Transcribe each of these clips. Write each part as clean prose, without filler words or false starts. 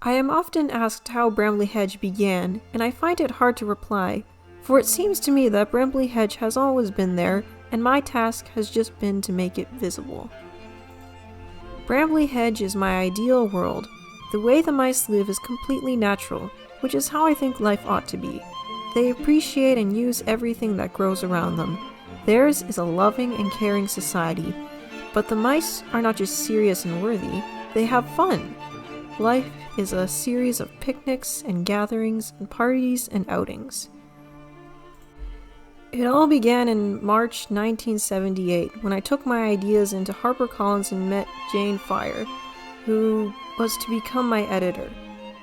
I am often asked how Brambly Hedge began, and I find it hard to reply, for it seems to me that Brambly Hedge has always been there, and my task has just been to make it visible. Brambly Hedge is my ideal world. The way the mice live is completely natural, which is how I think life ought to be. They appreciate and use everything that grows around them. Theirs is a loving and caring society. But the mice are not just serious and worthy, they have fun. Life is a series of picnics and gatherings and parties and outings. It all began in March 1978 when I took my ideas into HarperCollins and met Jane Fire, who was to become my editor.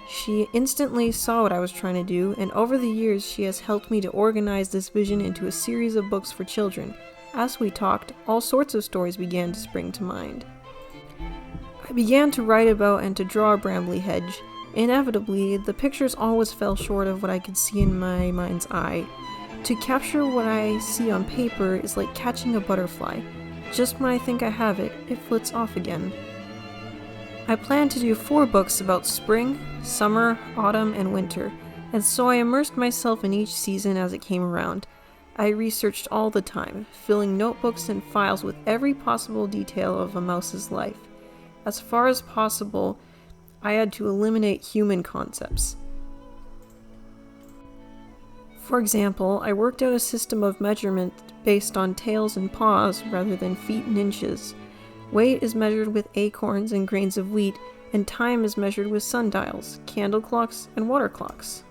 She instantly saw what I was trying to do, and over the years she has helped me to organize this vision into a series of books for children. As we talked, all sorts of stories began to spring to mind. I began to write about and to draw Brambly Hedge. Inevitably, the pictures always fell short of what I could see in my mind's eye. To capture what I see on paper is like catching a butterfly. Just when I think I have it, it flits off again. I plan to do 4 books about spring, summer, autumn, and winter, and so I immersed myself in each season as it came around. I researched all the time, filling notebooks and files with every possible detail of a mouse's life. As far as possible, I had to eliminate human concepts. For example, I worked out a system of measurement based on tails and paws rather than feet and inches. Weight is measured with acorns and grains of wheat, and time is measured with sundials, candle clocks, and water clocks.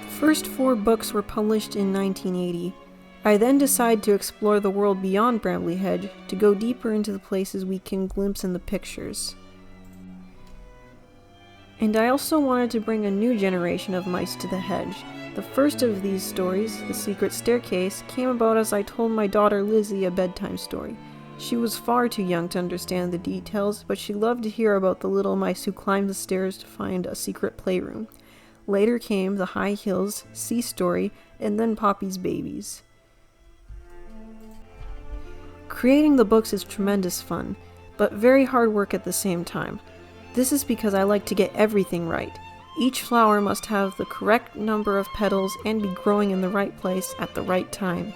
The first 4 books were published in 1980. I then decided to explore the world beyond Brambly Hedge, to go deeper into the places we can glimpse in the pictures. And I also wanted to bring a new generation of mice to the hedge. The first of these stories, The Secret Staircase, came about as I told my daughter Lizzie a bedtime story. She was far too young to understand the details, but she loved to hear about the little mice who climbed the stairs to find a secret playroom. Later came The High Hills, Sea Story, and then Poppy's Babies. Creating the books is tremendous fun, but very hard work at the same time. This is because I like to get everything right. Each flower must have the correct number of petals and be growing in the right place at the right time.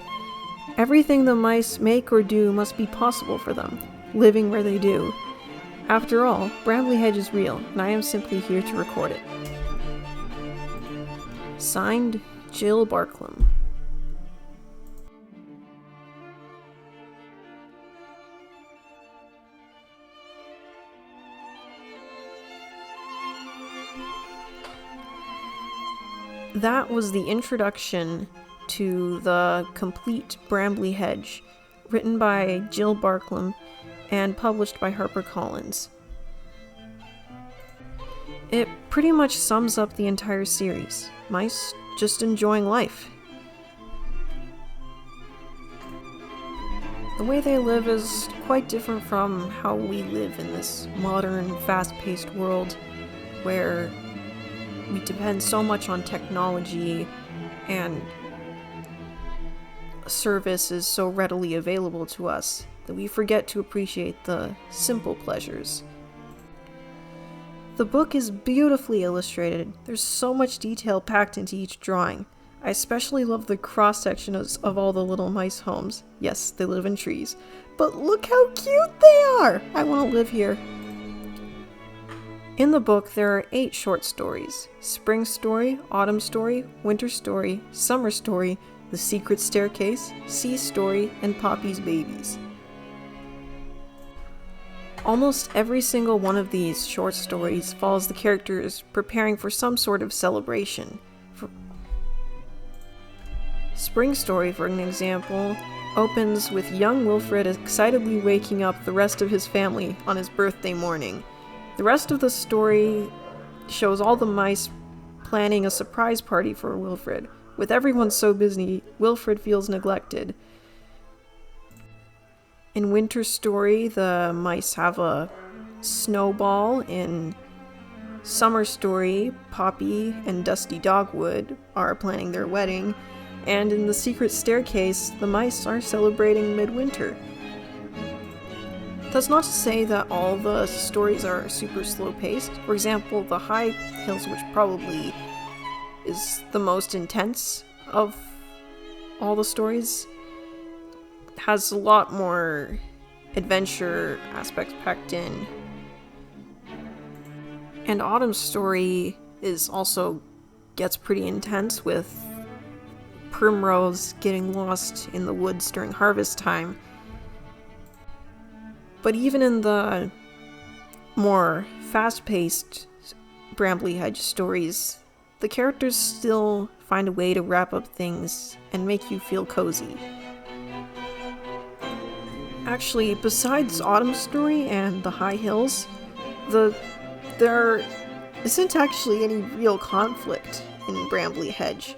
Everything the mice make or do must be possible for them, living where they do. After all, Brambly Hedge is real, and I am simply here to record it. Signed, Jill Barklem. That was the introduction to the complete Brambly Hedge, written by Jill Barklem and published by HarperCollins. It pretty much sums up the entire series. Mice just enjoying life. The way they live is quite different from how we live in this modern, fast-paced world where we depend so much on technology and service is so readily available to us that we forget to appreciate the simple pleasures. The book is beautifully illustrated. There's so much detail packed into each drawing. I especially love the cross-sections of all the little mice homes. Yes, they live in trees. But look how cute they are! I want to live here. In the book, there are 8 short stories: Spring Story, Autumn Story, Winter Story, Summer Story, The Secret Staircase, Sea Story, and Poppy's Babies. Almost every single one of these short stories follows the characters preparing for some sort of celebration. Spring Story, for an example, opens with young Wilfred excitedly waking up the rest of his family on his birthday morning. The rest of the story shows all the mice planning a surprise party for Wilfred. With everyone so busy, Wilfred feels neglected. In Winter Story, the mice have a snowball. In Summer Story, Poppy and Dusty Dogwood are planning their wedding. And in The Secret Staircase, the mice are celebrating midwinter. That's not to say that all the stories are super slow-paced. For example, The High Hills, which probably is the most intense of all the stories, has a lot more adventure aspects packed in. And Autumn's story is also gets pretty intense, with Primrose getting lost in the woods during harvest time. But even in the more fast-paced Brambly Hedge stories, the characters still find a way to wrap up things and make you feel cozy. Actually, besides Autumn's story and The High Hills, there isn't actually any real conflict in Brambly Hedge,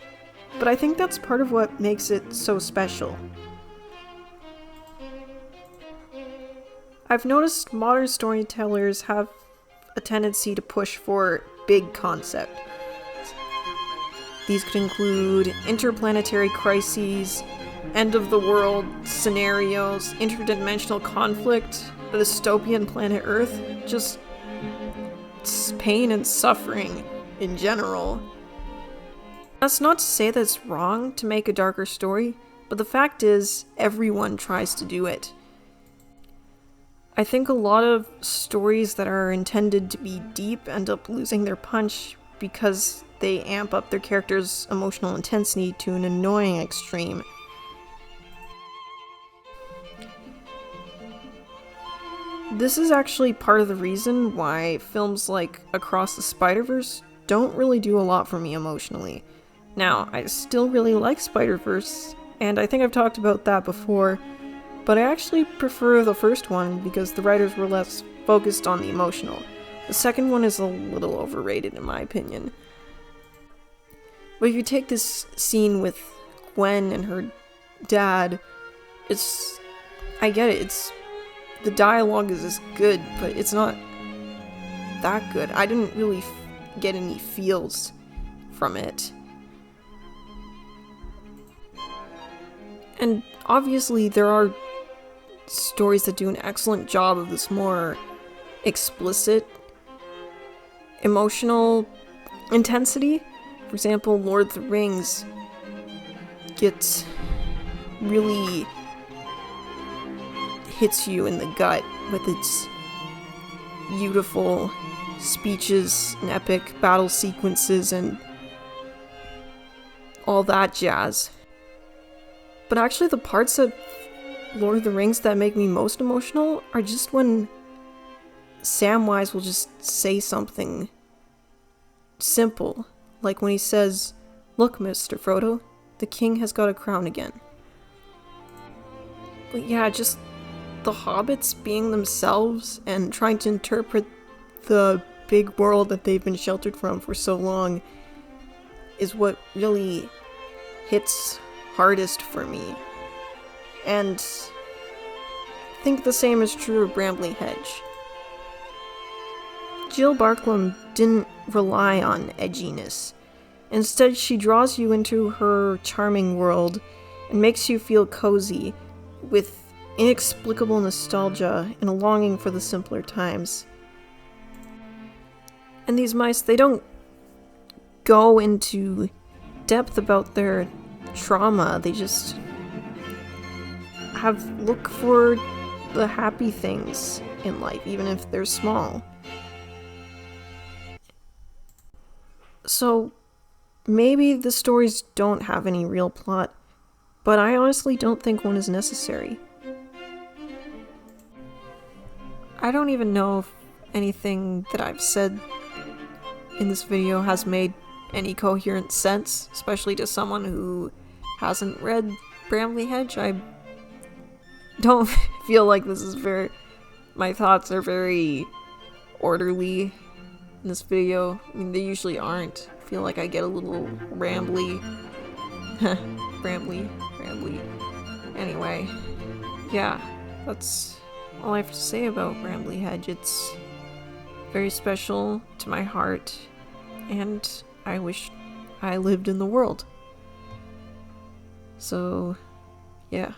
but I think that's part of what makes it so special. I've noticed modern storytellers have a tendency to push for big concepts. These could include interplanetary crises, end-of-the-world scenarios, interdimensional conflict, a dystopian planet Earth, just pain and suffering in general. That's not to say that it's wrong to make a darker story, but the fact is, everyone tries to do it. I think a lot of stories that are intended to be deep end up losing their punch because they amp up their characters' emotional intensity to an annoying extreme. This is actually part of the reason why films like Across the Spider-Verse don't really do a lot for me emotionally. Now, I still really like Spider-Verse, and I think I've talked about that before, but I actually prefer the first one because the writers were less focused on the emotional. The second one is a little overrated in my opinion. But if you take this scene with Gwen and her dad, I get it, the dialogue is good, but it's not that good. I didn't really get any feels from it. And obviously there are stories that do an excellent job of this more explicit emotional intensity. For example, Lord of the Rings gets really hits you in the gut with its beautiful speeches and epic battle sequences and all that jazz. But actually the parts of Lord of the Rings that make me most emotional are just when Samwise will just say something simple, like when he says, "Look, Mr. Frodo, the king has got a crown again." But yeah, just the hobbits being themselves and trying to interpret the big world that they've been sheltered from for so long is what really hits hardest for me. And I think the same is true of Brambly Hedge. Jill Barklem didn't rely on edginess. Instead, she draws you into her charming world and makes you feel cozy with inexplicable nostalgia and a longing for the simpler times. And these mice, they don't go into depth about their trauma, they just look for the happy things in life, even if they're small. So maybe the stories don't have any real plot, but I honestly don't think one is necessary. I don't even know if anything that I've said in this video has made any coherent sense, especially to someone who hasn't read Brambly Hedge. I don't feel like this is my thoughts are very orderly in this video. I mean, they usually aren't. I feel like I get a little rambly. Brambly. Anyway, yeah, that's all I have to say about Brambly Hedge. It's very special to my heart, and I wish I lived in the world. So, yeah.